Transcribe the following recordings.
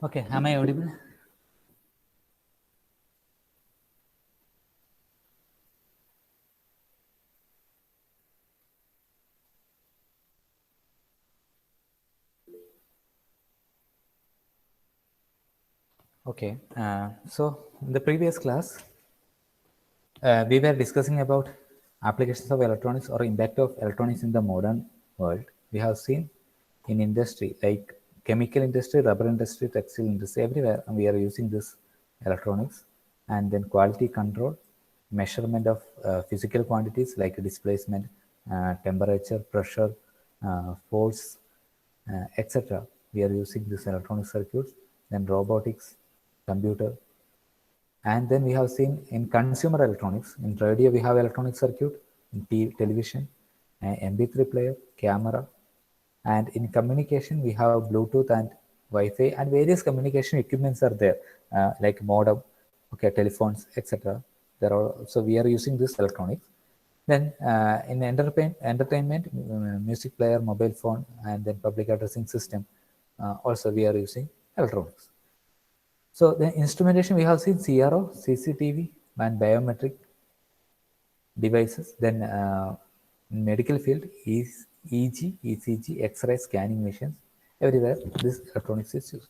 Okay, am I audible? Okay, so in the previous class, we were discussing about applications of electronics or impact of electronics in the modern world. We have seen in industry like chemical industry, rubber industry, textile industry, everywhere we are using this electronics, and then quality control, measurement of physical quantities like displacement, temperature, pressure, force, etc. We are using this electronic circuits, then robotics, computer, and then we have seen in consumer electronics, in radio we have electronic circuit, in television, MP3 player, camera, and in communication we have Bluetooth and Wi-Fi and various communication equipments are there, like modem, okay, telephones, etc. There are, so we are using this electronics. Then in entertainment, music player, mobile phone, and then public addressing system, also we are using electronics. So the instrumentation we have seen CRO, CCTV, and biometric devices. Then in medical field is EG, ECG, X-ray scanning machines. Everywhere this electronics is used.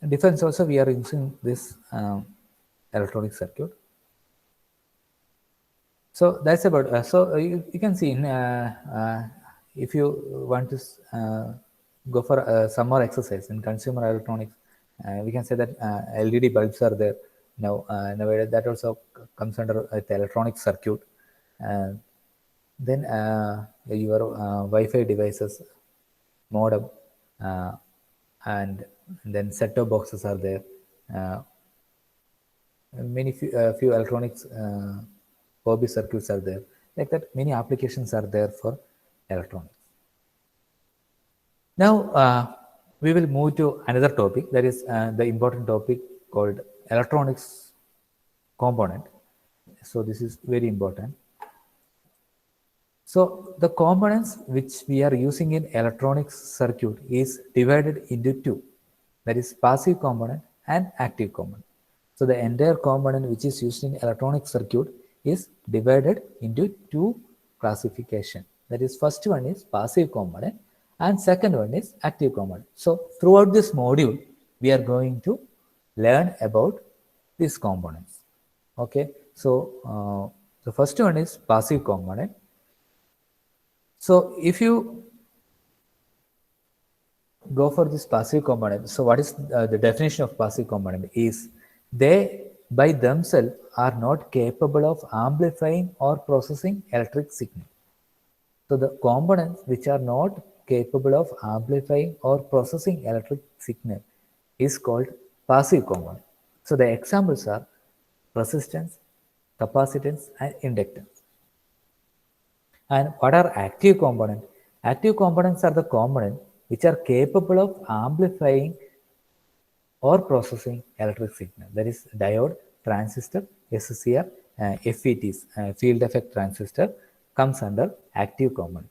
Defense also we are using this electronic circuit. So that's about. You can see in if you want to go for some more exercise in consumer electronics, we can say that LED bulbs are there now. Nowadays that also comes under the electronic circuit. Uh, then your Wi-Fi devices, modem, uh, and then set-top boxes are there. Uh, few electronics hobby circuits are there. Like that, many applications are there for electronics. Now we will move to another topic, that is the important topic called electronics component. So this is very important. So the components which we are using in electronics circuit is divided into two, that is passive component and active component. So the entire component which is used in electronic circuit is divided into two classification. That is, first one is passive component and second one is active component. So throughout this module, we are going to learn about these components. Okay, so the first one is passive component. So if you go for this passive component, so what is the definition of passive component is they by themselves are not capable of amplifying or processing electric signal. So the components which are not capable of amplifying or processing electric signal is called passive component. So the examples are resistance, capacitance, and inductance. And what are active components? Active components are the components which are capable of amplifying or processing electric signal. That is diode, transistor, SCR, FETs, field effect transistor comes under active component.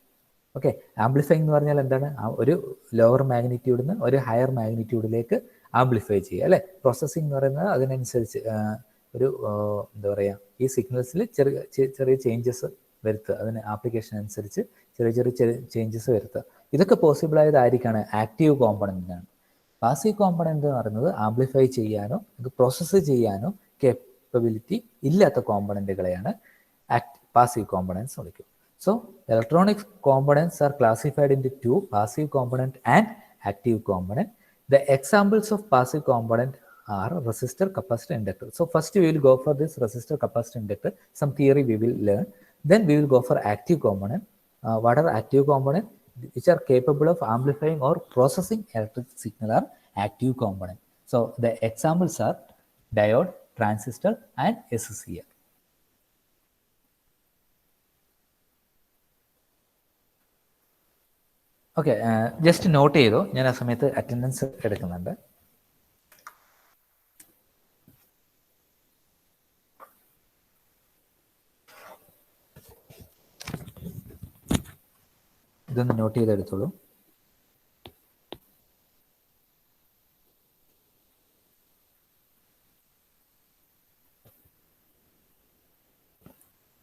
Okay, amplifying എന്ന് പറഞ്ഞാൽ എന്താണ്? ഒരു lower മാഗ്നിറ്റ്യൂഡിൽ നിന്ന് ഒരു higher മാഗ്നിറ്റ്യൂഡിലേക്ക് amplify ചെയ്യുക അല്ലേ. Processing എന്ന് പറയുന്നത് അതിനനുസരിച്ച് ഒരു എന്താ പറയുക, ഈ സിഗ്നൽസിൽ ചെറിയ ചെറിയ ചേഞ്ചസ് വരുത്തുക, അതിന് ആപ്ലിക്കേഷൻ അനുസരിച്ച് ചെറിയ ചെറിയ ചേഞ്ചസ് വരുത്തുക. ഇതൊക്കെ പോസിബിൾ ആയത് ആയിരിക്കാണ്? ആക്റ്റീവ് കോമ്പണൻറ്റിനാണ്. പാസീവ് കോമ്പണൻറ്റ് എന്ന് പറയുന്നത് ആംപ്ലിഫൈ ചെയ്യാനോ ഇത് പ്രോസസ്സ് ചെയ്യാനോ കേപ്പബിലിറ്റി ഇല്ലാത്ത കോമ്പണൻറ്റുകളെയാണ് പാസീവ് കോമ്പണൻസ് വിളിക്കും. So electronic components are classified into two, passive component and active component. The examples of passive component are resistor, capacitor, inductor. So first we will go for this resistor, capacitor, inductor. Some theory we will learn. Then we will go for active component. What are active component? Which are capable of amplifying or processing electric signal are active component. So the examples are diode, transistor, and SCR. Okay, just note ചെയ്തോ, ഞാൻ ആ സമയത്ത് attendance എടുക്കുന്നുണ്ട്. ഇതൊന്ന് note ചെയ്തെടുത്തോളൂ.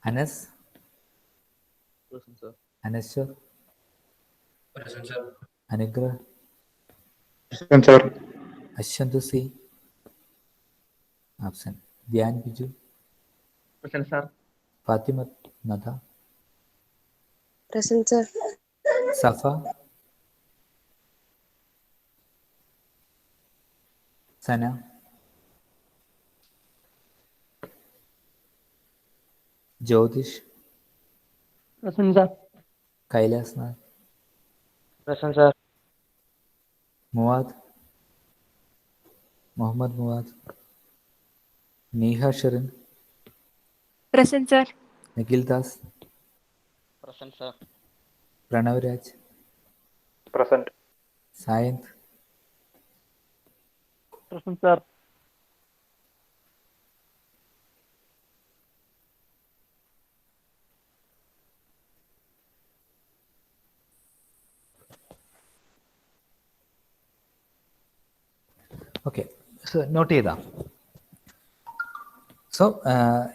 Anas? Present, sir. Anashwar? Present, sir. Anugrah? Present, sir. Ashwantu C? Absent. Dhyan Biju? Present, sir. Fatima Nada? Present, sir. Safa? Sana? Jyotish? Present, sir. Kailas Nath? Present, sir. Muad? Mohammad Muad? Neha Sharin? Present, sir. Nikhil Das? Present, sir. Pranav Raj? Present. Sayanth? Present, sir. Okay, so note ചെയ്താ. So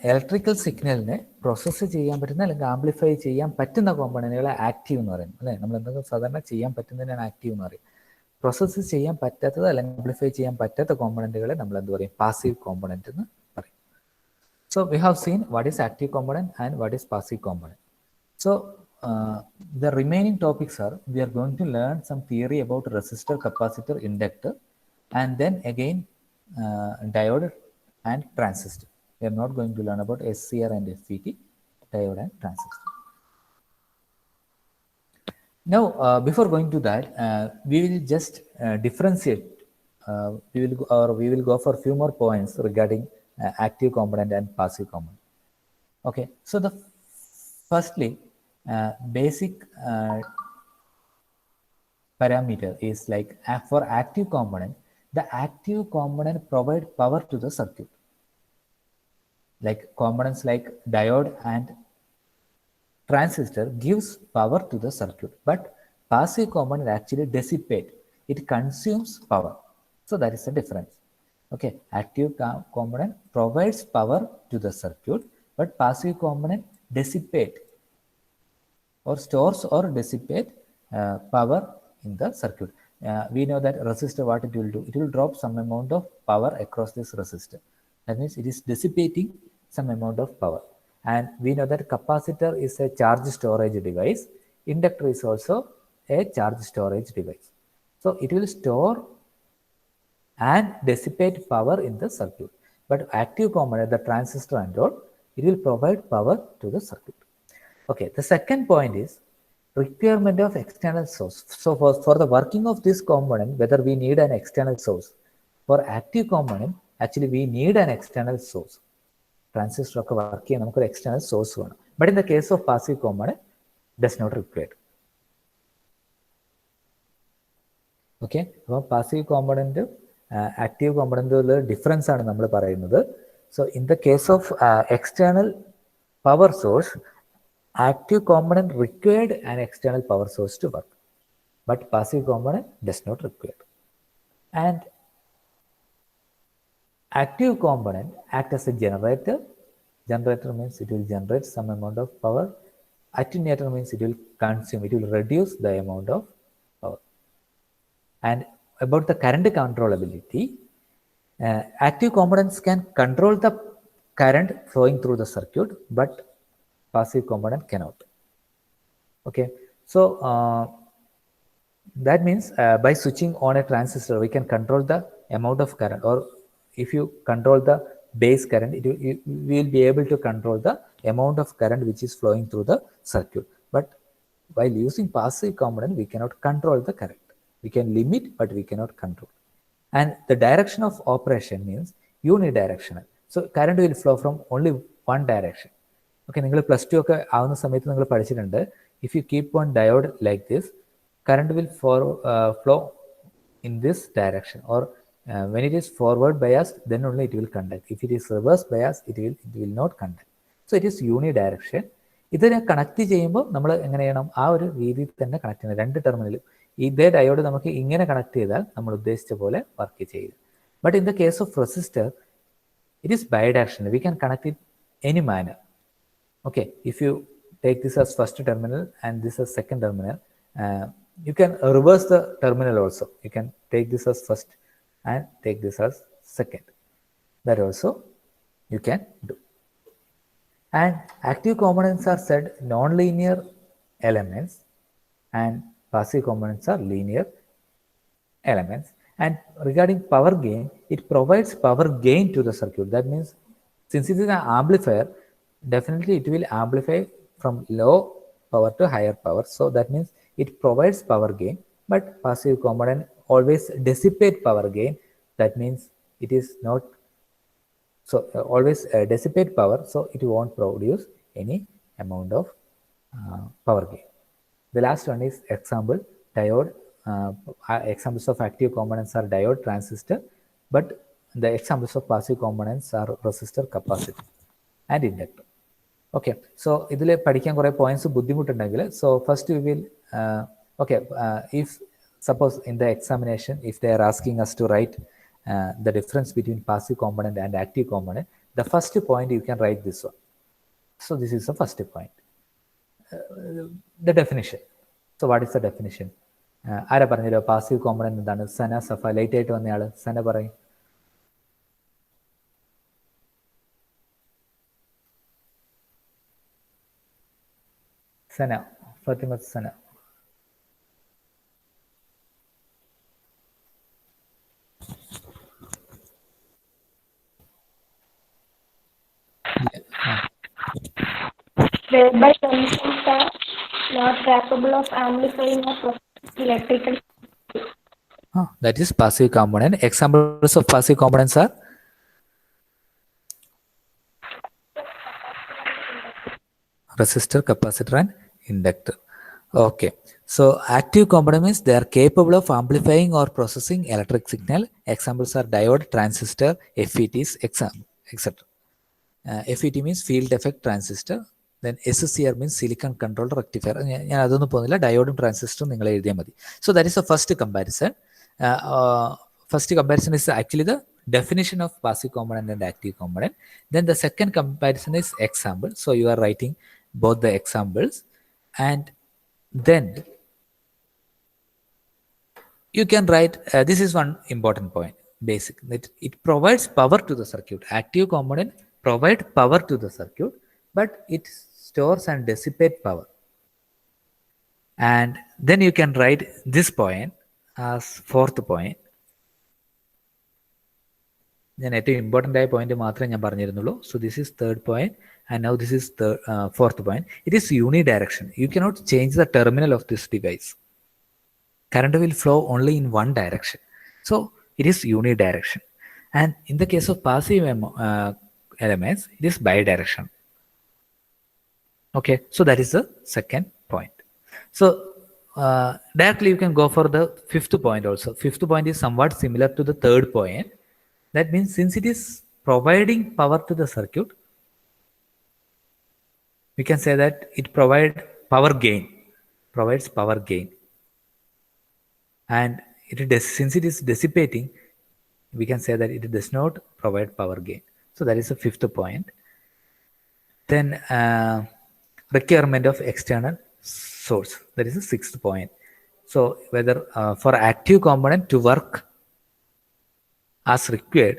electrical സിഗ്നലിനെ process ചെയ്യാൻ പറ്റുന്ന അല്ലെങ്കിൽ amplify ചെയ്യാൻ പറ്റുന്ന കോമ്പണന്റുകളെ active എന്ന് പറയും അല്ലേ. നമ്മൾ എന്തെങ്കിലും സാധാരണ ചെയ്യാൻ പറ്റുന്നതിനാണ് ആക്റ്റീവ് എന്ന് പറയും. പ്രോസസ്സ് ചെയ്യാൻ പറ്റാത്തത് അല്ലെങ്കിൽ ആംപ്ലിഫൈ ചെയ്യാൻ പറ്റാത്ത കോമ്പണന്റുകളെ നമ്മൾ എന്ത് പറയും? പാസീവ് കോമ്പണന്റ് എന്ന് പറയും. So we have seen what is active component and what is passive component. So the remaining topics are, we are going to learn some theory about resistor, capacitor, inductor, and then again diode and transistor. We are not going to learn about SCR and FET, diode and transistor. Now, before going to that, we will just differentiate. We will go for a few more points regarding active component and passive component. Okay, so the firstly, basic parameter is like for active component, the active component provide power to the circuit. Like components like diode and transistor gives power to the circuit, but passive component actually dissipate. It consumes power. So that is the difference. Okay, active component provides power to the circuit, but passive component dissipate or stores or dissipate power in the circuit. We know that resistor, what it will do? It will drop some amount of power across this resistor. That means it is dissipating some amount of power. And we know that capacitor is a charge storage device. Inductor is also a charge storage device. So it will store and dissipate power in the circuit. But active component, the transistor and all, it will provide power to the circuit. Okay, the second point is requirement of external source. So for the working of this component, whether we need an external source. For active component, actually we need an external source. Transistor ഒക്കെ work ചെയ്യാൻ നമുക്കൊരു external source വേണം. But in the case of passive component does not required. Okay, അപ്പോൾ passive component active കോമ്പണന്റുള്ള difference ആണ് നമ്മൾ പറയുന്നത്. So in the case of external power source, active component required an external power source to work, but passive component does not require. And active component act as a generator. Generator means it will generate some amount of power. Attenuator means it will consume, it will reduce the amount of power. And about the current controllability, active components can control the current flowing through the circuit, but passive component cannot. Okay, so that means by switching on a transistor, we can control the amount of current, or if you control the base current, we will be able to control the amount of current which is flowing through the circuit. But while using passive component, we cannot control the current. We can limit, but we cannot control. And the direction of operation means unidirectional. So current will flow from only one direction. Okay, നിങ്ങൾ plus two ഒക്കെ ആവുന്ന സമയത്ത് നിങ്ങൾ പഠിച്ചിട്ടുണ്ട്, if you keep on diode like this, current will flow in this direction, or when it is forward biased then only it will conduct. If it is reverse bias it will not conduct. So it is uni direction. ഇതിനെ connect ചെയ്യുമ്പോൾ നമ്മൾ എങ്ങനെ ചെയ്യണം? ആ ഒരു രീതിയിൽ തന്നെ connect ചെയ്യണം. രണ്ട് ടെർമിനലും ഇതേ ഡയോഡ് നമുക്ക് ഇങ്ങനെ കണക്ട് ചെയ്താൽ നമ്മൾ ഉദ്ദേശിച്ച പോലെ വർക്ക് ചെയ്യും. But in the case of resistor, it is bidirectional. We can connect it any manner. Okay, if you take this as first terminal and this as second terminal, you can reverse the terminal also. You can take this as first and take this as second. That also you can do. And active components are said non-linear elements and passive components are linear elements. And regarding power gain, it provides power gain to the circuit. That means since it is an amplifier, definitely it will amplify from low power to higher power. So that means it provides power gain, but passive component always dissipate power gain. That means it is not, so always dissipate power, so it won't produce any amount of power gain. The last one is example, diode. Examples of active components are diode, transistor, but the examples of passive components are resistor, capacitor, and inductor. Okay, so ഇതിൽ പഠിക്കാൻ കുറേ points ബുദ്ധിമുട്ടുണ്ടെങ്കിൽ so first we will if suppose in the examination if they are asking us to write the difference between passive component and active component, the first point you can write this one. So this is the first point. The definition. So what is the definition? ആരാ പറഞ്ഞല്ലോ passive component എന്താണ്? സന, സഫ, late ആയിട്ട് വന്നയാള് സന പറയും. സന, ഫാത്തിമത്ത് സന. Whereby functions are not capable of amplifying or processing electrical. That is passive component. Examples of passive components are resistor, capacitor, and inductor. Okay, so active component means they are capable of amplifying or processing electric signal. Examples are diode, transistor, FETs, etc. FET means field effect transistor. Then SCR means silicon controlled rectifier. ഞാൻ അതൊന്നും പോകുന്നില്ല, ഡയോഡും ട്രാൻസിസ്റ്ററും നിങ്ങൾ എഴുതിയാൽ മതി. So that is the first comparison. First comparison is actually the definition of passive component and active component. Then the second comparison is example. So you are writing both the examples, and then you can write this is one important point, basic, that it provides power to the circuit. Active component provide power to the circuit, but it stores and dissipate power. And then you can write this point as fourth point. ഞാൻ ഏറ്റവും important ആയ point മാത്രമേ ഞാൻ പറഞ്ഞിരുന്നുള്ളൂ. So this is third point and now this is fourth point. It is uni direction. You cannot change the terminal of this device. Current will flow only in one direction. So it is uni direction. And in the case of passive elements, it is bidirection. Okay, so that is the second point. So directly you can go for the fifth point also. Fifth point is somewhat similar to the third point. That means since it is providing power to the circuit, we can say that it provides power gain. And since it is dissipating, we can say that it does not provide power gain. So that is the fifth point. Then requirement of external source. That is the sixth point. So whether for active component to work as required,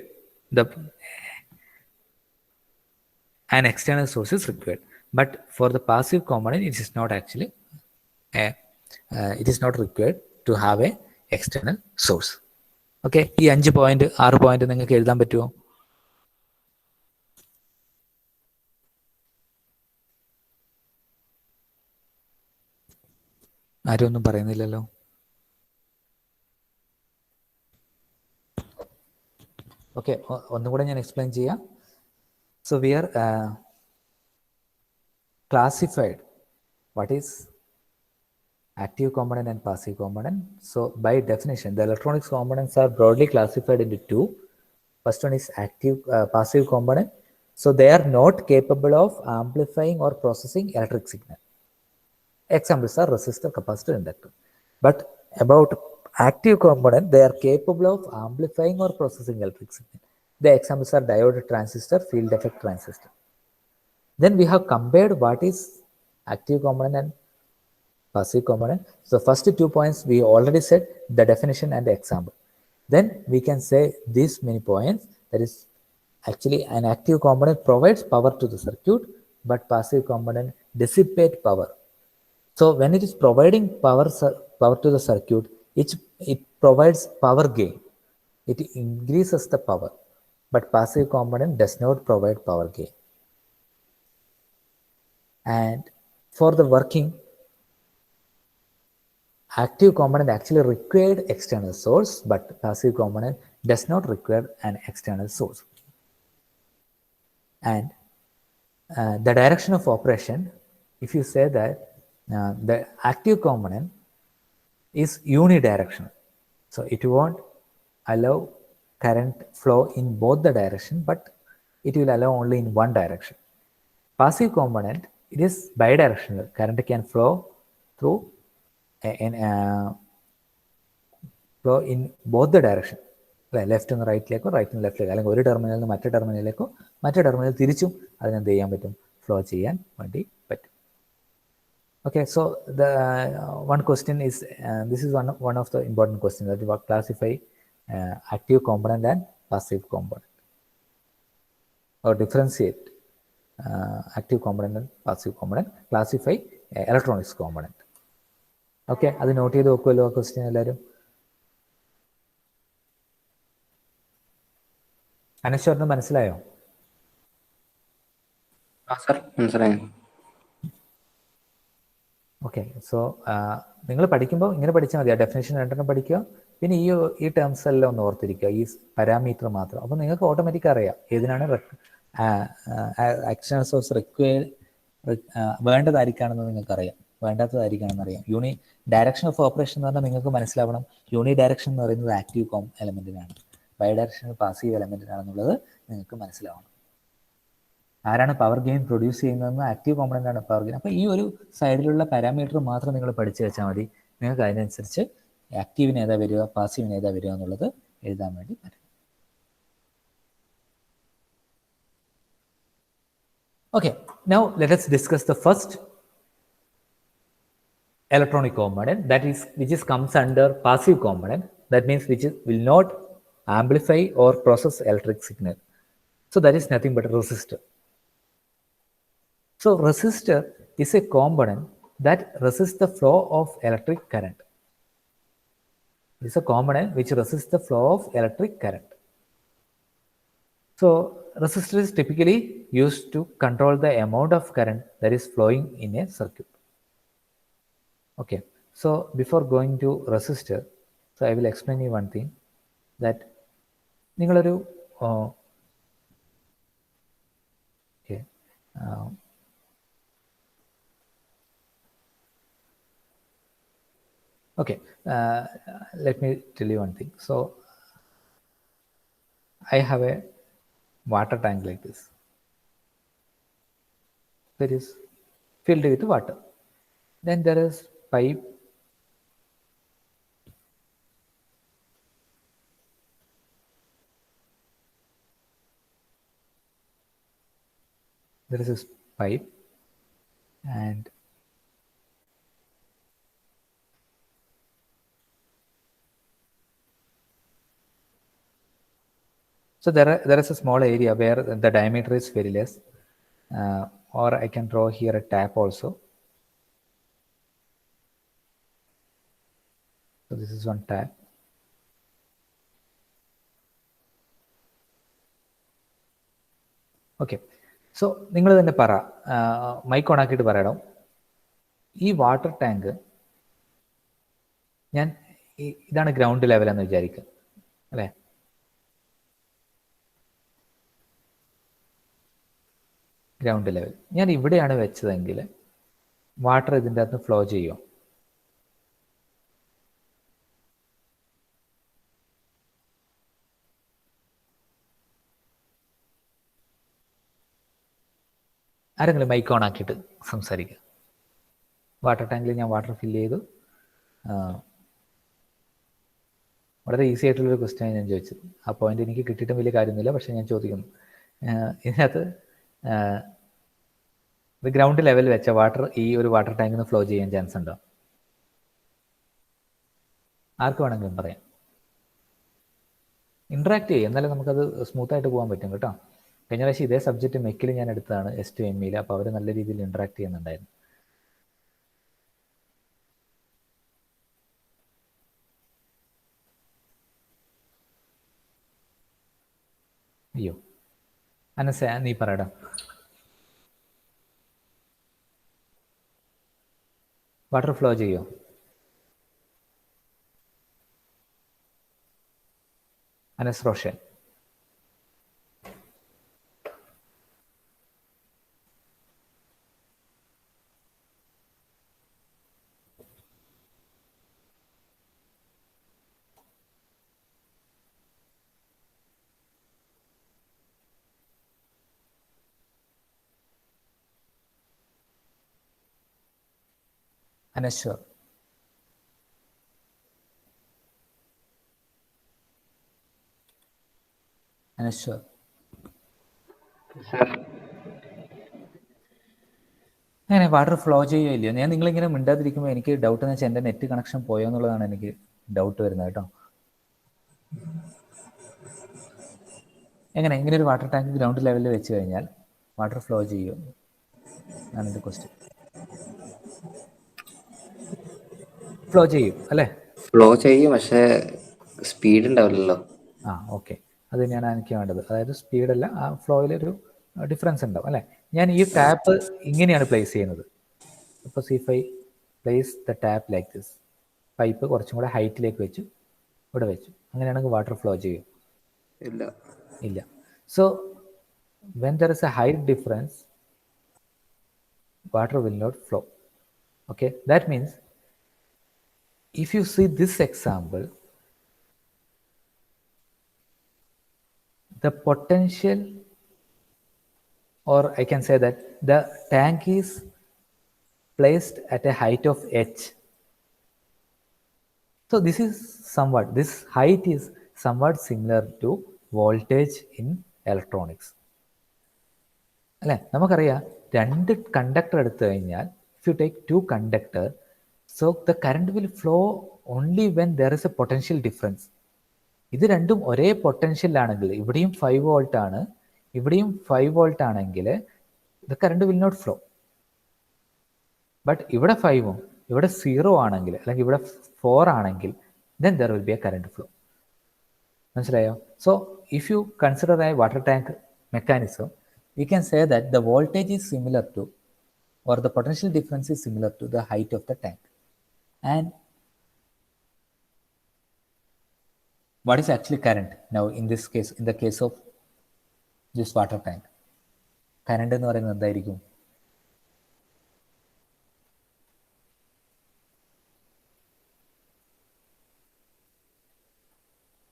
an external source is required. But for the passive component, it is not actually it is not required to have a external source. Okay, ഈ 5 point 6 point നിങ്ങൾക്ക് എഴുതാൻ പറ്റുമോ? ആരും ഒന്നും പറയുന്നില്ലല്ലോ. Okay, ഒന്നും കൂടെ ഞാൻ explain ചെയ്യാം. So we are classified what is active component and passive component. So by definition, the electronics components are broadly classified into two. First one is passive component. So they are not capable of amplifying or processing electric signal. Examples are resistor, capacitor, inductor. But about active component, they are capable of amplifying or processing electric signal. The examples are diode, transistor, field effect transistor. Then we have compared what is active component and passive component. So first 2 points we already said, the definition and the example. Then we can say these many points, that is actually an active component provides power to the circuit, but passive component dissipate power. So when it is providing power to the circuit, it provides power gain. It increases the power, but passive component does not provide power gain. And for the working, active component actually required external source, but passive component does not require an external source. And the direction of operation, if you say that the active component is unidirectional, so it won't allow current flow in both the direction, but it will allow only in one direction. Passive component, it is bidirectional. Current can flow through flow in both the direction. Left നിന്ന് റൈറ്റിലേക്കോ right നിന്ന് ലെഫ്റ്റിലേക്കോ, അല്ലെങ്കിൽ ഒരു ടെർമിനലിൽ നിന്ന് മറ്റേ ടെർമിനലിലേക്കോ മറ്റേ terminal തിരിച്ചും അതിനെന്ത് ചെയ്യാൻ പറ്റും, ഫ്ലോ ചെയ്യാൻ വേണ്ടി പറ്റും. Okay, so the one question is, this is one of the important questions, that you classify active component and passive component, or differentiate active component and passive component, classify electronics component. Okay, അത് not ചെയ്ത് വെക്കുമല്ലോ ആ question എല്ലാവരും. അനശ്വറിന് മനസ്സിലായോ? മനസ്സിലായി. Okay, so നിങ്ങൾ പഠിക്കുമ്പോൾ ഇങ്ങനെ പഠിച്ചാൽ മതി. ആ ഡെഫിനേഷൻ രണ്ടെണ്ണം പഠിക്കുക, പിന്നെ ഈ ടേംസ് എല്ലാം ഒന്ന് ഓർത്തിരിക്കുക, ഈ പാരാമീറ്റർ മാത്രം. അപ്പോൾ നിങ്ങൾക്ക് ഓട്ടോമാറ്റിക് അറിയാം ഏതിനാണ് എക്സ്റ്റേണൽ സോഴ്സ് വേണ്ടതായിരിക്കാണെന്ന് നിങ്ങൾക്കറിയാം, വേണ്ടാത്തതായിരിക്കാണെന്ന് അറിയാം. ഡയറക്ഷൻ ഓഫ് ഓപ്പറേഷൻ എന്ന് പറഞ്ഞാൽ നിങ്ങൾക്ക് മനസ്സിലാവണം, യൂണി ഡയറക്ഷൻ എന്ന് പറയുന്നത് ആക്റ്റീവ് എലമെന്റിനാണ്, ബൈ ഡയറക്ഷൻ പാസീവ് എലമെന്റിനാണെന്നുള്ളത് നിങ്ങൾക്ക് മനസ്സിലാവണം. ആരാണ് പവർ ഗെയിൻ പ്രൊഡ്യൂസ് ചെയ്യുന്നതെന്ന് ആക്റ്റീവ് കോമ്പണൻ്റ് ആണ് പവർ ഗെയിൻ. അപ്പോൾ ഈ ഒരു സൈഡിലുള്ള പാരാമീറ്റർ മാത്രം നിങ്ങൾ പഠിച്ചു വെച്ചാൽ മതി, നിങ്ങൾക്ക് അതിനനുസരിച്ച് ആക്റ്റീവിന് ഏതാ വരിക, പാസീവിന് ഏതാ വരിക എന്നുള്ളത് എഴുതാൻ വേണ്ടി പറ്റും. Okay, now let us discuss the first electronic component, that is which comes under passive component, that means which will not amplify or process electric signal. So that is nothing but a resistor. So resistor is a component that resists the flow of electric current. It is a component which resists the flow of electric current. So resistor is typically used to control the amount of current that is flowing in a circuit. Okay, so before going to resistor, so I will explain you one thing, that നിങ്ങളൊരു okay, let me tell you one thing. So I have a water tank like this, that is filled with water. Then there is pipe, there is this pipe, and so there is a small area where the diameter is very less, or I can draw here a tap also. So this is one tap. Okay, so നിങ്ങൾ തന്നെ പറ, mic on ആക്കിയിട്ട് പറയണം, ഈ water tank ഞാൻ ഇതാണ് ground level എന്ന് വിചാരിക്കുക, അല്ലേ? ഗ്രൗണ്ട് ലെവൽ ഞാൻ ഇവിടെയാണ് വെച്ചതെങ്കിൽ വാട്ടർ ഇതിൻ്റെ അകത്ത് ഫ്ലോ ചെയ്യും. ആരെങ്കിലും മൈക്ക് ഓൺ ആക്കിയിട്ട് സംസാരിക്കുക. വാട്ടർ ടാങ്കിൽ ഞാൻ വാട്ടർ ഫില്ല് ചെയ്തു. വളരെ ഈസി ആയിട്ടുള്ളൊരു ക്വസ്റ്റ്യൻ ഞാൻ ചോദിച്ചത്. ആ പോയിന്റ് എനിക്ക് കിട്ടിയിട്ടും വലിയ കാര്യമൊന്നുമില്ല, പക്ഷെ ഞാൻ ചോദിക്കുന്നു, ഇതിനകത്ത് ഇത് ഗ്രൗണ്ട് ലെവൽ വെച്ച വാട്ടർ ഈ ഒരു വാട്ടർ ടാങ്കിൽ നിന്ന് ഫ്ലോ ചെയ്യാൻ ചാൻസ് ഉണ്ടോ? ആർക്ക് വേണമെങ്കിലും പറയാം. ഇൻട്രാക്ട് ചെയ്യും, എന്നാലും നമുക്കത് സ്മൂത്തായിട്ട് പോകാൻ പറ്റും കേട്ടോ. കഴിഞ്ഞ പ്രാവശ്യം ഇതേ സബ്ജക്റ്റ് മെക്കിൽ ഞാൻ എടുത്തതാണ് S2ME അപ്പോൾ അവർ നല്ല രീതിയിൽ ഇൻട്രാക്ട് ചെയ്യുന്നുണ്ടായിരുന്നു. അയ്യോ അനസ, നീ പറയടാ. വാട്ടർ ഫ്ലോ ചെയ്യോ? അനസ് റോഷൻ. അനശ്വർ. അനശ്വർ. അങ്ങനെ വാട്ടർ ഫ്ലോ ചെയ്യുകയോ ഇല്ലയോ? ഞാൻ നിങ്ങളിങ്ങനെ മിണ്ടാതിരിക്കുമ്പോൾ എനിക്ക് ഡൗട്ട് എന്ന് വെച്ചാൽ എൻ്റെ നെറ്റ് കണക്ഷൻ പോയോ എന്നുള്ളതാണ് എനിക്ക് ഡൗട്ട് വരുന്നത് കേട്ടോ. ഇങ്ങനെ ഒരു വാട്ടർ ടാങ്ക് ഗ്രൗണ്ട് ലെവലിൽ വെച്ച് കഴിഞ്ഞാൽ വാട്ടർ ഫ്ലോ ചെയ്യുമോ ആണ് എൻ്റെ ക്വസ്റ്റ്യൻ. ഫ്ലോ ചെയ്യും അല്ലേ? ഫ്ലോ ചെയ്യും, പക്ഷേ സ്പീഡ് ഉണ്ടാവില്ലല്ലോ. ഓക്കെ, അത് തന്നെയാണ് എനിക്ക് വേണ്ടത്. അതായത് സ്പീഡല്ല, ആ ഫ്ലോയിലൊരു ഡിഫറൻസ് ഉണ്ടാവും അല്ലേ? ഞാൻ ഈ ടാപ്പ് ഇങ്ങനെയാണ് പ്ലേസ് ചെയ്യുന്നത്. ഇപ്പോൾ C5 place the tap like this. Pipe കുറച്ചും കൂടെ ഹൈറ്റിലേക്ക് വെച്ചു, ഇവിടെ വെച്ചു. അങ്ങനെയാണെങ്കിൽ വാട്ടർ ഫ്ലോ ചെയ്യും? ഇല്ല. So when there is A height difference, water will not flow. Okay, that means if you see this example, the potential, or I can say that the tank is placed at a height of h. So this height is somewhat similar to voltage in electronics. അല്ലേ? നമുക്കറിയാം, രണ്ട് conductor എടുത്തു കഴിഞ്ഞാൽ, if you take two conductor, so the current will flow only when there is a potential difference. ഇത് രണ്ടും ഒരേ പൊട്ടൻഷ്യലാണെങ്കിൽ, ഇവിടെയും 5 volt ആണ്, ഇവിടെയും 5 വോൾട്ട് ആണെങ്കിൽ the current will not flow. But ഇവിടെ 5ഉം ഇവിടെ 0 ആണെങ്കിൽ, അല്ലെങ്കിൽ ഇവിടെ 4 ആണെങ്കിൽ, then there will be a current flow. മനസ്സിലായോ? So if you consider a water tank mechanism, we can say that the voltage is similar to, or the potential difference is similar to the height of the tank. And what is actually current? Now in this case, in the case of this water tank, current എന്ന് പറയുന്നത് എന്തായിരിക്കും?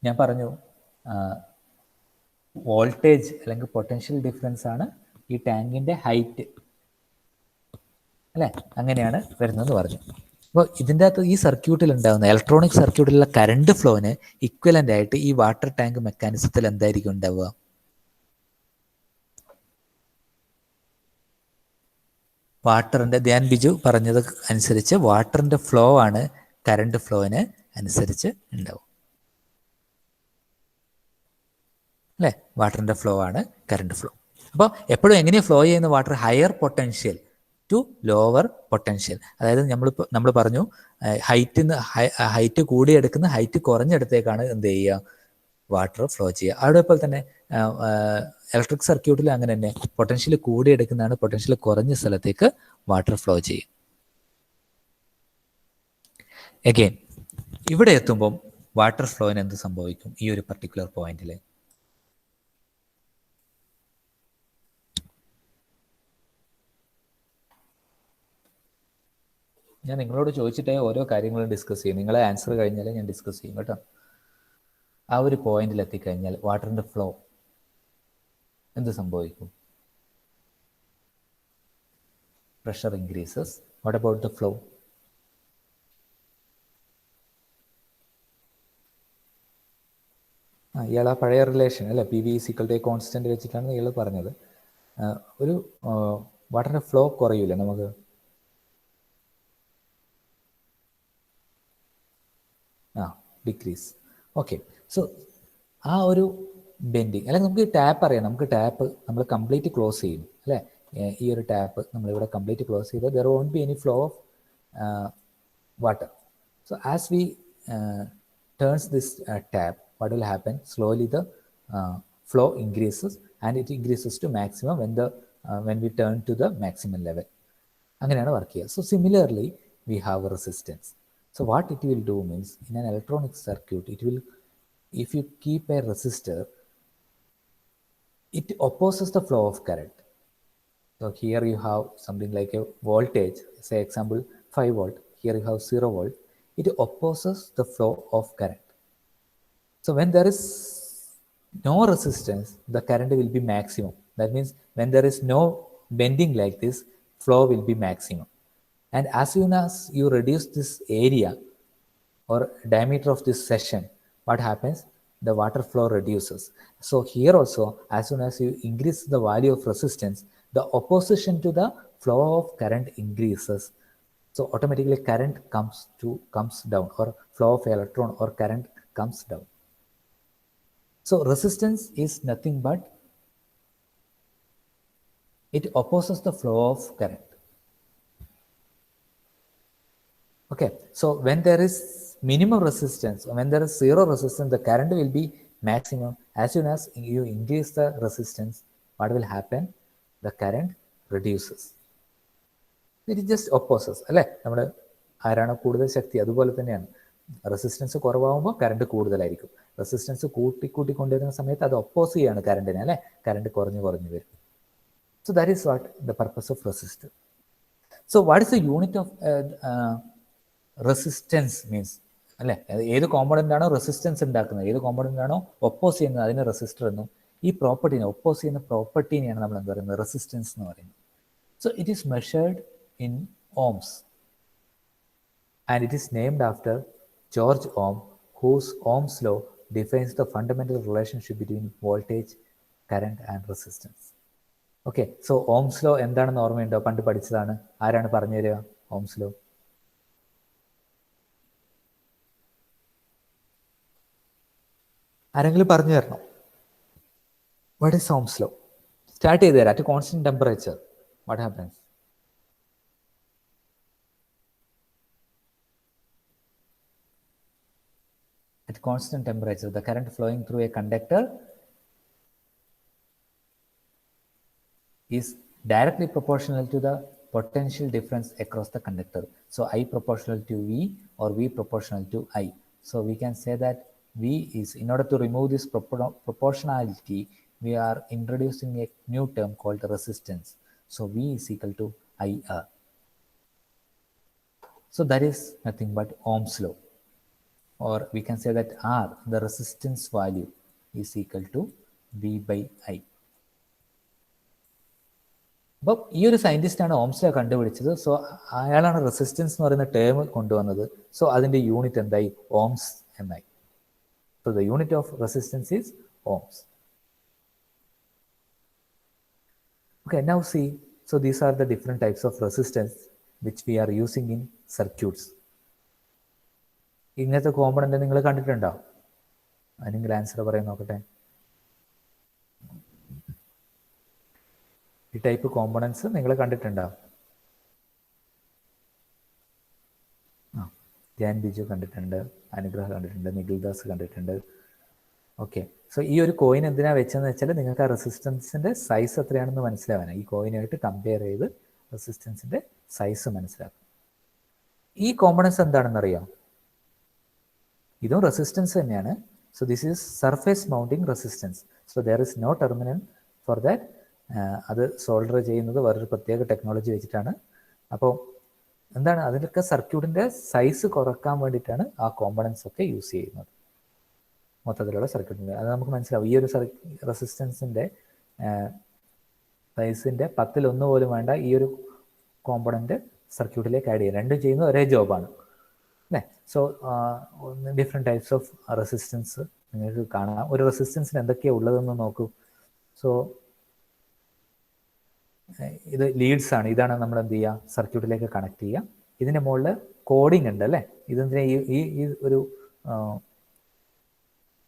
ഞാൻ പറഞ്ഞു, voltage അല്ലെങ്കിൽ potential difference ആണ് ഈ ടാങ്കിൻ്റെ height അല്ലേ? അങ്ങനെയാണ് വരുന്നതെന്ന് പറഞ്ഞു. അപ്പോൾ ഇതിൻ്റെ അകത്ത് ഈ സർക്യൂട്ടിൽ ഉണ്ടാകുന്ന ഇലക്ട്രോണിക് സർക്യൂട്ടിലുള്ള കറണ്ട് ഫ്ലോന് ഇക്വലൻ്റ് ആയിട്ട് ഈ വാട്ടർ ടാങ്ക് മെക്കാനിസത്തിൽ എന്തായിരിക്കും ഉണ്ടാവുക? വാട്ടറിൻ്റെ, ധ്യാൻ ബിജു പറഞ്ഞത് അനുസരിച്ച് വാട്ടറിൻ്റെ ഫ്ലോ ആണ് കറണ്ട് ഫ്ലോന് അനുസരിച്ച് ഉണ്ടാവും അല്ലേ? വാട്ടറിൻ്റെ ഫ്ലോ ആണ് കറണ്ട് ഫ്ലോ. അപ്പോൾ എപ്പോഴും എങ്ങനെയാണ് ഫ്ലോ ചെയ്യുന്ന water? Higher potential to lower potential. അതായത് നമ്മൾ പറഞ്ഞു, ഹൈറ്റ് കൂടിയെടുക്കുന്ന ഹൈറ്റ് കുറഞ്ഞെടുത്തേക്കാണ് എന്ത് ചെയ്യുക? വാട്ടർ ഫ്ലോ ചെയ്യുക. അതേപോലെ തന്നെ ഇലക്ട്രിക് സർക്യൂട്ടിൽ അങ്ങനെ തന്നെ പൊട്ടൻഷ്യൽ കൂടിയെടുക്കുന്നതാണ് പൊട്ടൻഷ്യൽ കുറഞ്ഞ സ്ഥലത്തേക്ക് വാട്ടർ ഫ്ലോ ചെയ്യും. എഗെയിൻ ഇവിടെ എത്തുമ്പം വാട്ടർ ഫ്ലോയിന് എന്ത് സംഭവിക്കും? ഈ ഒരു പർട്ടിക്കുലർ പോയിന്റിൽ ഞാൻ നിങ്ങളോട് ചോദിച്ചിട്ടേ ഓരോ കാര്യങ്ങളും ഡിസ്കസ് ചെയ്യും. നിങ്ങളെ ആൻസർ കഴിഞ്ഞാലേ ഞാൻ ഡിസ്കസ് ചെയ്യും കേട്ടോ. ആ ഒരു പോയിന്റിൽ എത്തിക്കഴിഞ്ഞാൽ വാട്ടറിൻ്റെ ഫ്ലോ എന്ത് സംഭവിക്കും? Pressure increases. What about the flow? ഇയാൾ ആ പഴയ റിലേഷൻ അല്ലേ, PV = കോൺസ്റ്റന്റ് വെച്ചിട്ടാണ് ഇയാൾ പറഞ്ഞത്. ഒരു വാട്ടറിൻ്റെ ഫ്ലോ കുറയൂലേ നമുക്ക്? ഡിക്രീസ്. ഓക്കെ, സോ ആ ഒരു ബെൻഡിങ്, അല്ലെങ്കിൽ നമുക്ക് ടാപ്പ് അറിയാം. നമുക്ക് ടാപ്പ് നമ്മൾ കംപ്ലീറ്റ് ക്ലോസ് ചെയ്യും അല്ലേ? ഈ ഒരു ടാപ്പ് നമ്മളിവിടെ കംപ്ലീറ്റ് ക്ലോസ് ചെയ്ത് there won't be any flow of water. So as we turns this tap, what will happen? Slowly the flow increases and it increases to maximum when we turn to the maximum level. അങ്ങനെയാണ് work ചെയ്യുക. So similarly we have a resistance. So what it will do means, in an electronic circuit, it will, if you keep a resistor, it opposes the flow of current. So here you have something like a voltage, say example 5 volt, here you have 0 volt, it opposes the flow of current. So when there is no resistance, the current will be maximum. That means when there is no bending like this, flow will be maximum. And as soon as you reduce this area or diameter of this section, what happens? The water flow reduces. So here also, as soon as you increase the value of resistance, the opposition to the flow of current increases. So automatically current comes down, or flow of electron or current comes down. So resistance is nothing but it opposes the flow of current. Okay, so when there is minimum resistance, when there is zero resistance, the current will be maximum. As soon as you increase the resistance, what will happen? The current reduces. It is just opposes അല്ലേ? നമ്മുടെ ആരാണ് കൂടുതൽ ശക്തി, അതുപോലെ തന്നെയാണ് resistance കുറവാകുമ്പോൾ current കൂടുതലായിരിക്കും. Resistance കൂട്ടിക്കൊണ്ടിരുന്ന സമയത്ത് അത് oppose ചെയ്യാണ് കറണ്ടിനെ അല്ലേ? കറണ്ട് കുറഞ്ഞു വരും. So that is what the purpose of resistor. So what is the unit of resistance means അല്ലേ? ഏത് കോമ്പണൻ്റ് ആണോ റെസിസ്റ്റൻസ് ഉണ്ടാക്കുന്നത്, ഏത് കോമ്പണൻ്റ് ആണോ ഒപ്പോസ് ചെയ്യുന്നത്, അതിന് റെസിസ്റ്റർ എന്നും, ഈ പ്രോപ്പർട്ടീനെ ഒപ്പോസ് ചെയ്യുന്ന പ്രോപ്പർട്ടീനെയാണ് നമ്മൾ എന്താ പറയുന്നത്? റെസിസ്റ്റൻസ് എന്ന് പറയുന്നത്. So it is measured in ohms, and it is named after George Ohm, whose Ohm's law defines the fundamental relationship between voltage, current and resistance. Okay, so Ohm's law എന്താണെന്ന് ഓർമ്മയുണ്ടോ? പണ്ട് പഠിച്ചതാണ്. ആരാണ് പറഞ്ഞു തരിക Ohm's law? ആരെങ്കിലും പറഞ്ഞു തരണം. What is Ohm's law? Start ചെയ്ത് തരാം. At constant temperature, what happens? At constant temperature, the current flowing through a conductor is directly proportional to the potential difference across the conductor. So I proportional to V or V proportional to I. So we can say that V is, in order to remove this proportionality, we are introducing a new term called resistance. So V is equal to IR. So that is nothing but Ohm's law. Or we can say that R, the resistance value, is equal to V by I. അപ്പം ഈ ഒരു സയൻറ്റിസ്റ്റാണ് Ohm's law കണ്ടുപിടിച്ചത്. So അയാളാണ് resistance എന്ന് പറയുന്ന term കൊണ്ടുവന്നത്. So അതിൻ്റെ unit എന്തായി? ഓംസ് എന്നായി. So the unit of resistance is ohms. Okay, now see, so these are the different types of resistance which we are using in circuits. ഇങ്ങനത്തെ component നിങ്ങൾ കണ്ടിട്ടുണ്ടോ? അതിനെങ്കിൽ ആൻസർ പറയാൻ നോക്കട്ടെ. ഈ ടൈപ്പ് കോമ്പണൻസ് നിങ്ങൾ കണ്ടിട്ടുണ്ടോ? ധ്യാൻ ബിജു കണ്ടിട്ടുണ്ട്, അനുഗ്രഹ കണ്ടിട്ടുണ്ട്, നിഖിൽദാസ് കണ്ടിട്ടുണ്ട്. ഓക്കെ, സോ ഈ ഒരു കോയിൻ എന്തിനാണ് വെച്ചതെന്ന് വെച്ചാൽ നിങ്ങൾക്ക് ആ റെസിസ്റ്റൻസിൻ്റെ സൈസ് എത്രയാണെന്ന് മനസ്സിലാവാനാണ്. ഈ കോയിനായിട്ട് കമ്പയർ ചെയ്ത് റെസിസ്റ്റൻസിൻ്റെ സൈസ് മനസ്സിലാക്കും. ഈ കോമ്പണൻസ് എന്താണെന്നറിയാം? ഇതും റെസിസ്റ്റൻസ് തന്നെയാണ്. So this is surface mounting resistance. So there is no terminal for that. അത് സോൾഡർ ചെയ്യുന്നത് വേറൊരു പ്രത്യേക ടെക്നോളജി വെച്ചിട്ടാണ്. അപ്പോൾ എന്താണ്, അതിലൊക്കെ സർക്യൂട്ടിൻ്റെ സൈസ് കുറക്കാൻ വേണ്ടിയിട്ടാണ് ആ കോമ്പണൻസ് ഒക്കെ യൂസ് ചെയ്യുന്നത്. മൊത്തത്തിലുള്ള സർക്യൂട്ടിൻ്റെ അത് നമുക്ക് മനസ്സിലാവും. ഈ ഒരു റെസിസ്റ്റൻസിൻ്റെ സൈസിൻ്റെ 1/10 പോലും വേണ്ട ഈ ഒരു കോമ്പണൻറ്റ് സർക്യൂട്ടിലേക്ക് ആഡ് ചെയ്യാം. രണ്ടും ചെയ്യുന്നത് ഒരേ ജോബാണ് അല്ലേ? So different types of resistance നിങ്ങൾക്ക് കാണാം. ഒരു റെസിസ്റ്റൻസിന് എന്തൊക്കെയാണ് ഉള്ളതെന്ന് നോക്കൂ. സോ ഇത് ലീഡ്സ് ആണ്. ഇതാണ് നമ്മൾ എന്ത് ചെയ്യുക, സർക്യൂട്ടിലേക്ക് കണക്ട് ചെയ്യുക. ഇതിൻ്റെ മുകളിൽ കോഡിംഗ് ഉണ്ട് അല്ലേ. ഇതെന്തിനാ ഈ ഒരു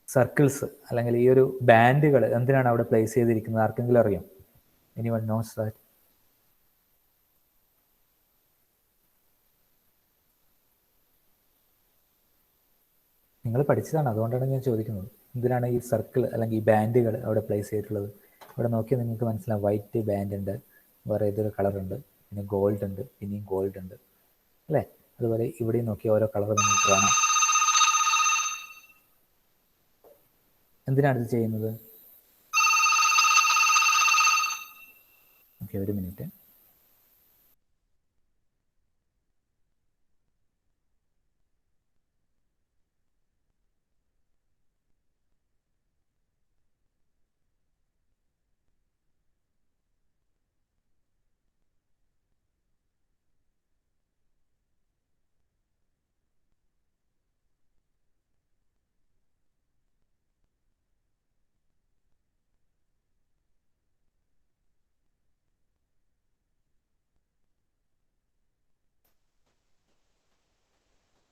സർക്കിൾസ് അല്ലെങ്കിൽ ഈ ഒരു ബാൻഡുകൾ എന്തിനാണ് അവിടെ പ്ലേസ് ചെയ്തിരിക്കുന്നത്? ആർക്കെങ്കിലും അറിയാം? Anyone knows that? നിങ്ങൾ പഠിച്ചതാണ്, അതുകൊണ്ടാണ് ഞാൻ ചോദിക്കുന്നത്. എന്തിനാണ് ഈ സർക്കിൾ അല്ലെങ്കിൽ ഈ ബാൻഡുകൾ അവിടെ പ്ലേസ് ചെയ്തിട്ടുള്ളത്? ഇവിടെ നോക്കിയാൽ നിങ്ങൾക്ക് മനസ്സിലാവും. വൈറ്റ് ബാൻഡ് ഉണ്ട്, വേറെ ഏതൊരു കളറുണ്ട്, പിന്നെ ഗോൾഡ് ഉണ്ട്, പിന്നെയും ഗോൾഡ് ഉണ്ട് അല്ലേ. അതുപോലെ ഇവിടെയും നോക്കിയാൽ ഓരോ കളർ നിങ്ങൾക്ക് കാണാം. എന്തിനാണ് ഇത് ചെയ്യുന്നത്? ഓക്കെ, ഒരു മിനിറ്റ്.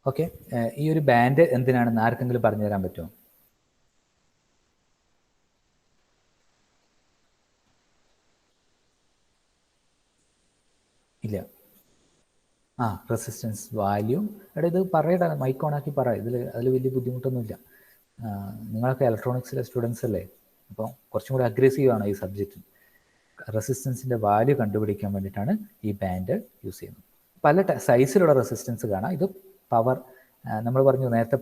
ഓക്കെ, ഈ ഒരു ബാൻഡ് എന്തിനാണെന്ന് ആർക്കെങ്കിലും പറഞ്ഞു തരാൻ പറ്റുമോ? ഇല്ല. Resistance value. എടാ ഇത് പറയടാ, മൈക്ക് ഓണാക്കി പറ. അതിൽ വലിയ ബുദ്ധിമുട്ടൊന്നുമില്ല. നിങ്ങളൊക്കെ ഇലക്ട്രോണിക്സിലെ സ്റ്റുഡൻസ് അല്ലേ, അപ്പോൾ കുറച്ചും കൂടി അഗ്രസീവ് ആണ് ഈ സബ്ജക്റ്റ്. റെസിസ്റ്റൻസിൻ്റെ വാല്യൂ കണ്ടുപിടിക്കാൻ വേണ്ടിയിട്ടാണ് ഈ ബാൻഡ് യൂസ് ചെയ്യുന്നത്. പല സൈസിലുള്ള റെസിസ്റ്റൻസ് കാണാം. ഇത് പവർ, നമ്മൾ പറഞ്ഞു നേരത്തെ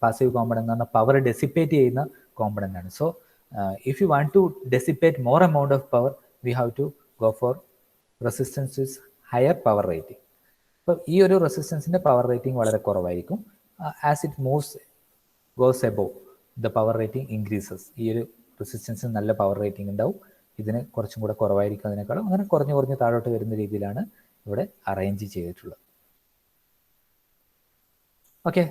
പാസീവ് കോമ്പണൻ്റ് എന്ന് പറഞ്ഞാൽ പവർ ഡെസിപ്പേറ്റ് ചെയ്യുന്ന കോമ്പണൻ്റ് ആണ്. So if you want to dissipate more amount of power, we have to go for resistance with higher power rating. അപ്പോൾ ഈ ഒരു റെസിസ്റ്റൻസിൻ്റെ പവർ റേറ്റിംഗ് വളരെ കുറവായിരിക്കും. As it goes above, the power rating increases. ഈ ഒരു റെസിസ്റ്റൻസിന് നല്ല പവർ റേറ്റിംഗ് ഉണ്ടാവും, ഇതിന് കുറച്ചും കൂടെ കുറവായിരിക്കും അതിനേക്കാളും. അങ്ങനെ കുറഞ്ഞ് താഴോട്ട് വരുന്ന രീതിയിലാണ് ഇവിടെ അറേഞ്ച് ചെയ്തിട്ടുള്ളത്. ഓക്കെ,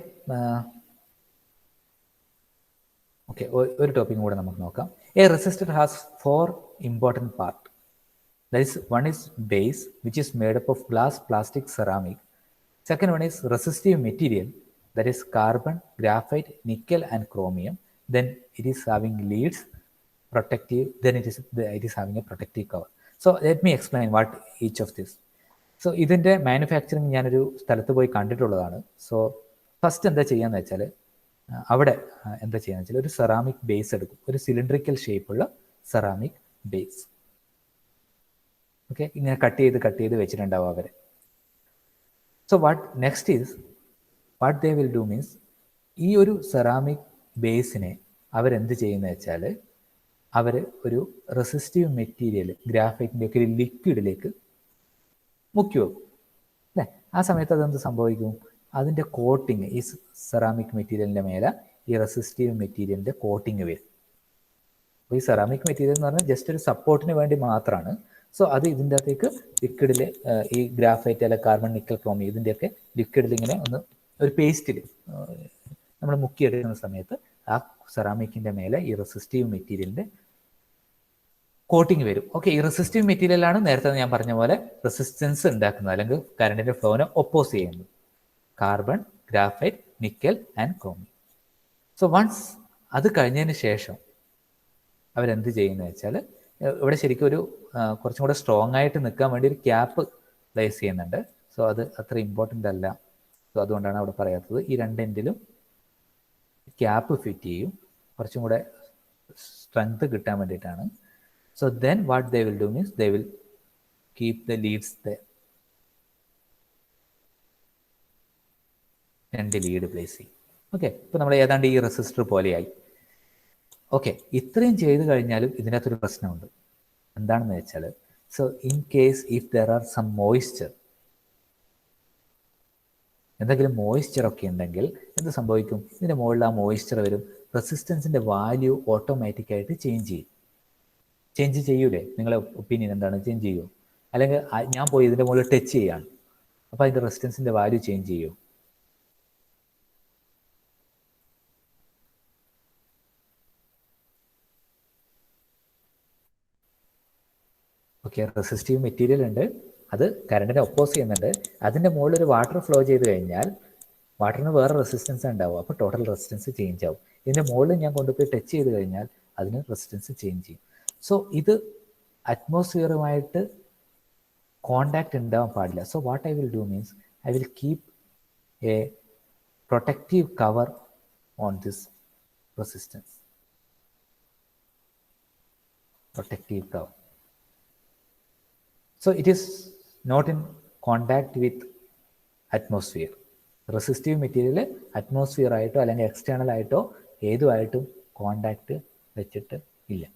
ഒരു ടോപ്പിക്കും കൂടെ നമുക്ക് നോക്കാം. A resistor has 4 important part. That is, one is base, which is made up of glass, plastic, ceramic. Second one is resistive material, that is carbon, graphite, nickel and chromium. Then it is having leads, protective, then it is having a protective cover. So let me explain what each of this. So ഇതിൻ്റെ manufacturing ഞാനൊരു സ്ഥലത്ത് പോയി കണ്ടിട്ടുള്ളതാണ്. So first എന്താ ചെയ്യാന്ന് വെച്ചാൽ, അവിടെ എന്താ ചെയ്യാന്ന് വെച്ചാൽ ഒരു സെറാമിക് ബേസ് എടുക്കും, ഒരു സിലിണ്ടറിക്കൽ ഷേപ്പുള്ള സെറാമിക് ബേസ്. ഓക്കെ, ഇങ്ങനെ കട്ട് ചെയ്ത് വെച്ചിട്ടുണ്ടാവും അവർ. So what they will do means, ഈ ഒരു സെറാമിക് ബേസിനെ അവരെന്ത് ചെയ്യുന്നത് വെച്ചാൽ, അവർ ഒരു റെസിസ്റ്റീവ് മെറ്റീരിയൽ, ഗ്രാഫൈറ്റിൻ്റെ ഒക്കെ ഒരു ലിക്വിഡിലേക്ക് മുക്കി വെക്കും അല്ലേ. ആ സമയത്ത് അതെന്ത് സംഭവിക്കും, അതിൻ്റെ കോട്ടിങ്, ഈ സെറാമിക് മെറ്റീരിയലിൻ്റെ മേലെ ഈ റെസിസ്റ്റീവ് മെറ്റീരിയലിൻ്റെ കോട്ടിങ് വരും. അപ്പോൾ ഈ സെറാമിക് മെറ്റീരിയൽ എന്ന് പറഞ്ഞാൽ ജസ്റ്റ് ഒരു സപ്പോർട്ടിന് വേണ്ടി മാത്രമാണ്. സോ അത് ഇതിൻ്റെ അകത്തേക്ക് ലിക്വിഡിൽ, ഈ ഗ്രാഫൈറ്റ് അല്ല കാർബൺ, നിക്കൽ, ക്രോമിയം ഇതിൻ്റെയൊക്കെ ലിക്വിഡിൽ ഇങ്ങനെ ഒരു പേസ്റ്റിൽ നമ്മൾ മുക്കിയെടുക്കുന്ന സമയത്ത് ആ സെറാമിക്കിൻ്റെ മേലെ ഈ റെസിസ്റ്റീവ് മെറ്റീരിയലിൻ്റെ കോട്ടിങ് വരും. ഓക്കെ, ഈ റെസിസ്റ്റീവ് മെറ്റീരിയലാണ് നേരത്തെ ഞാൻ പറഞ്ഞ പോലെ റെസിസ്റ്റൻസ് ഉണ്ടാക്കുന്നത്, അല്ലെങ്കിൽ കറണ്ടിൻ്റെ ഫ്ലോനെ ഒപ്പോസ് ചെയ്യുന്നത്. Carbon, graphite, nickel and chromium. So once അത് കഴിഞ്ഞതിന് ശേഷം അവരെന്ത് ചെയ്യുന്നത് വെച്ചാൽ, ഇവിടെ ശരിക്കും ഒരു കുറച്ചും കൂടെ സ്ട്രോങ് ആയിട്ട് നിൽക്കാൻ വേണ്ടി ഒരു ക്യാപ്പ് പ്ലേസ് ചെയ്യുന്നുണ്ട്. സോ അത് അത്ര ഇമ്പോർട്ടൻ്റ് അല്ല. സോ അതുകൊണ്ടാണ് അവിടെ പറയാത്തത്. ഈ രണ്ട് എൻഡിലും ക്യാപ്പ് ഫിറ്റ് ചെയ്യും, കുറച്ചും കൂടെ സ്ട്രെങ്ത് കിട്ടാൻ വേണ്ടിയിട്ടാണ്. So then what they will do means, they will keep the Leeds the രണ്ട് ലീഡ് പ്ലേസ് ചെയ്യും. ഓക്കെ, ഇപ്പോൾ നമ്മൾ ഏതാണ്ട് ഈ റെസിസ്റ്റർ പോലെയായി. ഓക്കെ, ഇത്രയും ചെയ്ത് കഴിഞ്ഞാലും ഇതിനകത്തൊരു പ്രശ്നമുണ്ട്. എന്താണെന്ന് വെച്ചാൽ, so in case if there are some moisture, എന്തെങ്കിലും മോയ്സ്ചറൊക്കെ ഉണ്ടെങ്കിൽ എന്ത് സംഭവിക്കും, ഇതിൻ്റെ മുകളിൽ ആ മോയ്സ്ചർ വരും, റെസിസ്റ്റൻസിൻ്റെ വാല്യൂ ഓട്ടോമാറ്റിക്കായിട്ട് ചേഞ്ച് ചെയ്യൂലേ? നിങ്ങളെ ഒപ്പീനിയൻ എന്താണ്? ചേഞ്ച് ചെയ്യുമോ? അല്ലെങ്കിൽ ഞാൻ പോയി ഇതിൻ്റെ മുകളിൽ ടച്ച് ചെയ്യാണ്, അപ്പോൾ അതിൻ്റെ റെസിസ്റ്റൻസിൻ്റെ വാല്യൂ ചേഞ്ച് ചെയ്യുമോ? ഓക്കെ, റെസിസ്റ്റീവ് മെറ്റീരിയൽ ഉണ്ട്, അത് കറണ്ടിനെ ഒപ്പോസ് ചെയ്യുന്നുണ്ട്. അതിൻ്റെ മുകളിൽ ഒരു വാട്ടർ ഫ്ലോ ചെയ്ത് കഴിഞ്ഞാൽ വാട്ടറിന് വേറെ റെസിസ്റ്റൻസ് ഉണ്ടാവും, അപ്പോൾ ടോട്ടൽ റെസിസ്റ്റൻസ് ചേഞ്ച് ആവും. ഇതിൻ്റെ മുകളിൽ ഞാൻ കൊണ്ടുപോയി ടച്ച് ചെയ്ത് കഴിഞ്ഞാൽ അതിന് റെസിസ്റ്റൻസ് ചേഞ്ച് ചെയ്യും. സോ ഇത് അറ്റ്മോസ്ഫിയറുമായിട്ട് കോണ്ടാക്ട് ഉണ്ടാവാൻ പാടില്ല. So what I will do means I will keep A protective cover on this resistance. Protective cover. So it is not in contact with atmosphere. Resistive material atmosphere ആയിട്ടോ അല്ലെങ്കിൽ external ആയിട്ടോ ഏതുമായിട്ടും contact വെച്ചിട്ട് ഇല്ല.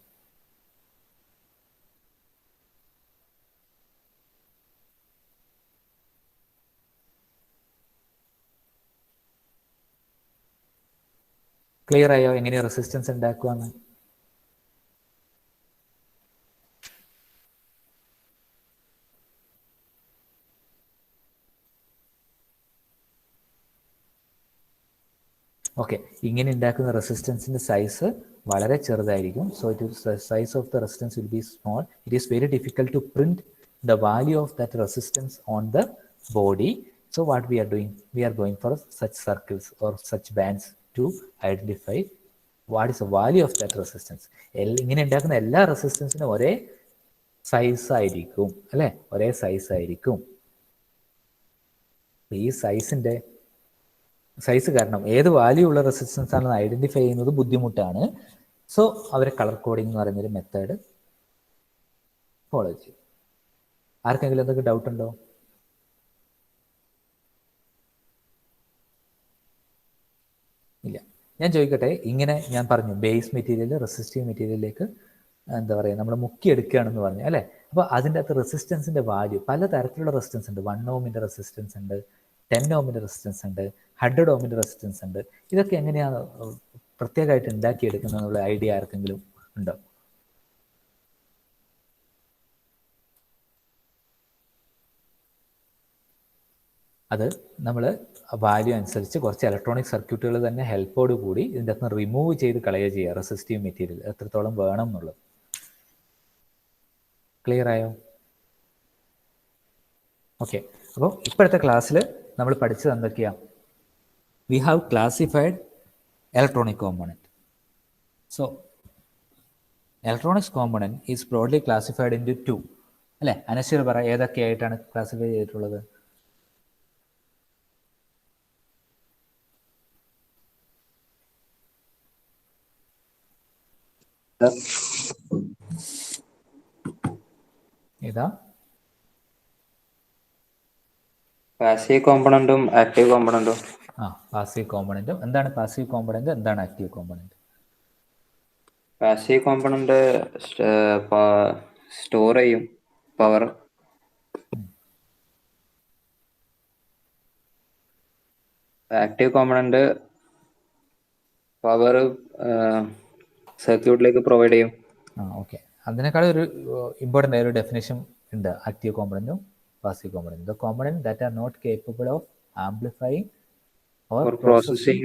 Clear ആയോ എങ്ങനെ resistance ഉണ്ടാക്കുവാന്ന്? Okay, ഇങ്ങനെ ഉണ്ടാക്കുന്ന റെസിസ്റ്റൻസിൻ്റെ size വളരെ ചെറുതായിരിക്കും. So size of the resistance will be small. It is very difficult to print the value of that resistance on the body. So what we are doing, we are going for such circles or such bands to identify what is the value of that resistance. ഇങ്ങനെ ഉണ്ടാക്കുന്ന എല്ലാ റെസിസ്റ്റൻസിനും ഒരേ size ആയിരിക്കും അല്ലേ, ഒരേ size ആയിരിക്കും. ഈ size കാരണം ഏത് വാല്യൂ ഉള്ള റെസിസ്റ്റൻസ് ആണെന്ന് ഐഡന്റിഫൈ ചെയ്യുന്നത് ബുദ്ധിമുട്ടാണ്. സോ അവർ കളർ കോഡിംഗ് എന്ന് പറയുന്നൊരു മെത്തേഡ് ഫോളോ ചെയ്യും. ആർക്കെങ്കിലും എന്തൊക്കെ ഡൗട്ട് ഉണ്ടോ? ഇല്ല. ഞാൻ ചോദിക്കട്ടെ, ഇങ്ങനെ ഞാൻ പറഞ്ഞു ബേസ് മെറ്റീരിയൽ റെസിസ്റ്റീവ് മെറ്റീരിയലിലേക്ക് എന്താ പറയുക നമ്മൾ മുക്കിയെടുക്കുകയാണെന്ന് പറഞ്ഞു അല്ലേ. അപ്പോൾ അതിൻ്റെ അകത്ത് റെസിസ്റ്റൻസിൻ്റെ വാല്യൂ പല തരത്തിലുള്ള റെസിസ്റ്റൻസ് ഉണ്ട്. 1 ഓമിൻ്റെ റെസിസ്റ്റൻസ് ഉണ്ട്, 10 ഓമിൻ്റെ റെസിസ്റ്റൻസ് ഉണ്ട്, 100 ഓമിൻ്റെ റെസിസ്റ്റൻസ് ഉണ്ട്. ഇതൊക്കെ എങ്ങനെയാണ് പ്രത്യേകമായിട്ട് ഉണ്ടാക്കിയെടുക്കുന്നത് എന്നുള്ള ഐഡിയ ആർക്കെങ്കിലും ഉണ്ടോ? അത് നമ്മൾ വാല്യൂ അനുസരിച്ച് കുറച്ച് ഇലക്ട്രോണിക് സർക്യൂട്ടുകൾ തന്നെ ഹെൽപ്പോട് കൂടി ഇതിൻ്റെ അകത്ത് റിമൂവ് ചെയ്ത് കളയുക ചെയ്യുക, റെസിസ്റ്റീവ് മെറ്റീരിയൽ എത്രത്തോളം വേണം എന്നുള്ളത്. ക്ലിയർ ആയോ? ഓക്കെ, അപ്പോൾ ഇപ്പോഴത്തെ ക്ലാസ്സിൽ നമ്മൾ പഠിച്ചത് എന്തൊക്കെയാണ്? We have classified electronic component. So electronics component is broadly classified into 2 അല്ലേ. അനശ്വർ പറ, ഏതൊക്കെയായിട്ടാണ് ക്ലാസിഫൈ ചെയ്തിട്ടുള്ളത്? ഏതാ? പാസീവ് കോമ്പണന്റും ആക്റ്റീവ് കോമ്പണന്റും. പാസീവ് കോമ്പണന്റും. എന്താണ് പാസീവ് കോമ്പണന്റ്, എന്താണ് active component? Passive component store ചെയ്യും പവർ. ആക്റ്റീവ് കോമ്പണന്റ് പവർ സർക്യൂട്ടിലേക്ക് പ്രൊവൈഡ് ചെയ്യും. ഓക്കെ, അതിനേക്കാൾ ഒരു ഇമ്പോർട്ടൻ്റ് ആയ ഒരു ഡെഫിനേഷൻ ഉണ്ട് ആക്റ്റീവ് കോമ്പണന്റും passive component. The component that are not capable of amplifying or processing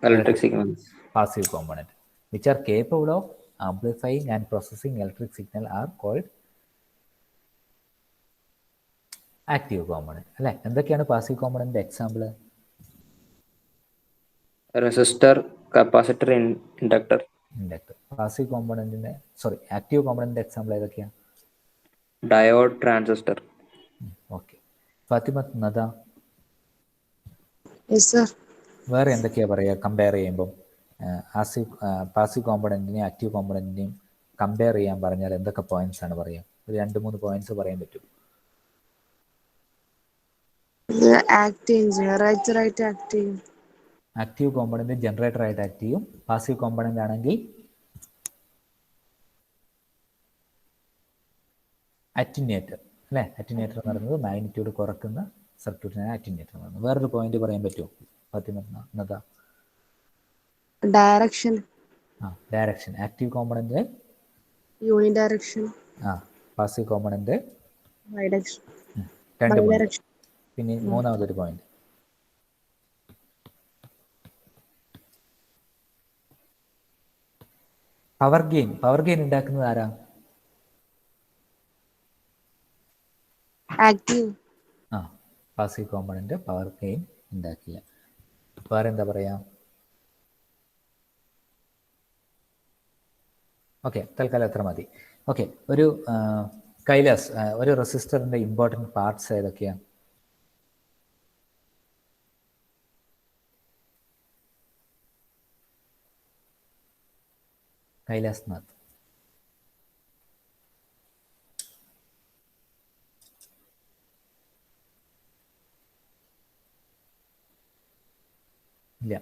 electric signals. Passive component. Which are capable of amplifying and processing electric signal are called active component. അല്ലേ? എന്തൊക്കെയാണ് passive component example? Resistor, capacitor, inductor. Passive കോമ്പണന്റിന്റെ active കോമ്പണന്റിന്റെ example ഏതൊക്കെയാണ്? Diode, transistor. Okay, Fathima, Nada? വേറെ എന്തൊക്കെയാ പറയുക compare ചെയ്യുമ്പം? Passive കോമ്പണന്റിനെയും ആക്റ്റീവ് കോമ്പണന്റിനെയും കമ്പയർ ചെയ്യാൻ പറഞ്ഞാൽ എന്തൊക്കെ പോയിന്റ്സ് ആണ് പറയുക? ഒരു 2-3 പോയിന്റ്സ് പറയാൻ പറ്റും. ആക്റ്റീവ് കോമ്പണന്റ് ജനറേറ്റർ ആയിട്ട് ആക്ട് ചെയ്യും. പാസീവ് കോമ്പണന്റ് ആണെങ്കിൽ അറ്റിന്യേറ്റർ അല്ലേ. അറ്റിന്യേറ്റർ എന്ന് പറയുന്നത് മാഗ്നിറ്റ്യൂഡ് കുറക്കുന്ന സർക്യൂട്ടിനാണ് അറ്റിന്യേറ്റർ എന്ന് പറയുന്നത്. വേറൊരു പോയിന്റ് പറയാൻ പറ്റുമോ Fathima, Nada? Direction. Direction. Active component uni direction. Passive component bidirection. 2 point. പിന്നെ മൂന്നാമതൊരു point power gain. Power gain ഉണ്ടാക്കുന്നത് ആരാ? ആക്റ്റീവ്. ആ പാസീവ് കോമ്പണൻറ്റ് പവർ ഗെയിൻ ഉണ്ടാക്കില്ല. വേറെ എന്താ പറയുക? ഓക്കെ, തൽക്കാലം എത്ര മതി. ഓക്കെ, ഒരു കൈലാസ്, ഒരു റെസിസ്റ്ററിൻ്റെ ഇമ്പോർട്ടൻറ്റ് പാർട്സ് ഏതൊക്കെയാണ്? കൈലാസ് നാഥ്. ഇല്ല.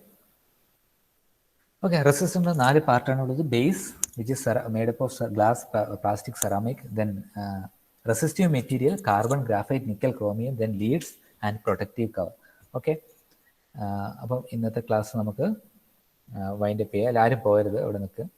ഓക്കെ, റെസിസ്റ്ററിൻ്റെ 4 പാർട്ടാണുള്ളത്. Base which is made up of glass, plastic, ceramic, then resistive material carbon, graphite, nickel, chromium, then leads and protective cover. Okay, അപ്പം ഇന്നത്തെ ക്ലാസ് നമുക്ക് വൈൻഡപ്പ് ചെയ്യാം. എല്ലാവരും പോകരുത്, ഇവിടെ നിൽക്കുക.